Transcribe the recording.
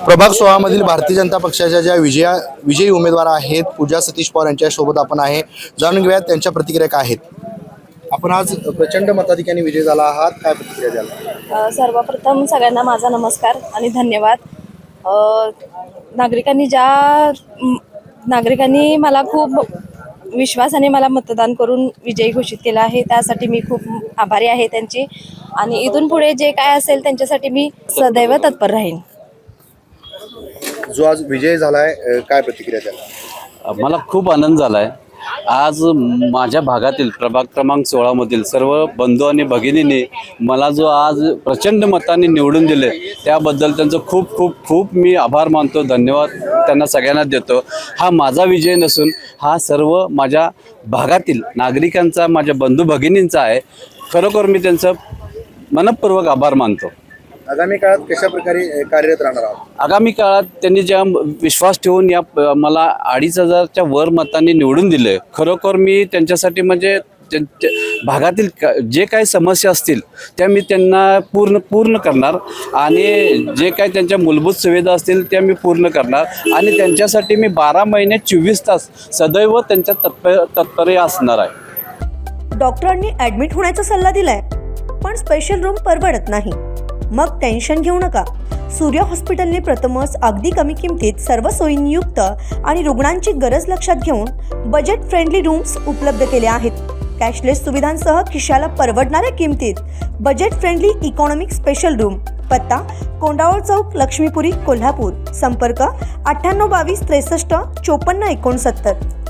प्रभाग 16 मधील भारतीय जनता पक्षाच्या ज्या विजयी उमेदवार आहेत पूजा सतीश पवार यांच्यासोबत आपण आहे. जाणून घेऊयात त्यांच्या प्रतिक्रिया काय आहेत. आपण आज प्रचंड मताधिक्याने विजय झाला आहात, काय प्रतिक्रिया द्याल? सर्वप्रथम सगळ्यांना माझा नमस्कार आणि धन्यवाद. नागरिकांनी मला खूप विश्वासाने मला मतदान करून विजयी घोषित केलं आहे. त्यासाठी मी खूप आभारी आहे त्यांची आणि इथून पुढे जे काय असेल त्यांच्यासाठी मी सदैव तत्पर राहीन. जो आज विजय झालाय, काय प्रतिक्रिया द्याल? मला खूप आनंद झाला आहे. आज माझ्या भागातील प्रभाग क्रमांक 16 मधील सर्व बंधू आणि भगिनींनी मला जो आज प्रचंड मताने निवडून दिले त्याबद्दल त्यांचं खूप खूप खूप मी आभार मानतो. धन्यवाद त्यांना सगळ्यांना देतो. हा माझा विजय नसून हा सर्व माझ्या भागातील नागरिकांचा, माझ्या बंधू भगिनींचा आहे. खरोखर मी त्यांचं मनपूर्वक आभार मानतो. आगामी काळात कशा प्रकारे कार्यरत राहणार आहात? आगामी काळात त्यांनी ज्या विश्वास ठेवून मला 2,500च्या वर मतांनी निवडून दिले, खरोखर मी त्यांच्यासाठी म्हणजे भागातील जे काही समस्या असतील त्या मी त्यांना पूर्ण करणार आणि जे काही त्यांच्या मूलभूत सुविधा असतील त्या मी पूर्ण करणार आणि त्यांच्यासाठी मी 12 महिने 24 तास सदैव त्यांच्या तत्पर असणार आहे. डॉक्टरांनी ॲडमिट होण्याचा सल्ला दिलाय, पण स्पेशल रूम परवडत नाही. मग टेन्शन घेऊ नका. सूर्या हॉस्पिटलने प्रथमच अगदी कमी किमतीत सर्व सोयींयुक्त आणि रुग्णांची गरज लक्षात घेऊन बजेट फ्रेंडली रूम्स उपलब्ध केले आहेत. कॅशलेस सुविधांसह खिशाला परवडणाऱ्या किमतीत budget friendly economic special room. पत्ता कोंडावळ चौक, लक्ष्मीपुरी, कोल्हापूर. संपर्क 9822 63 54 69.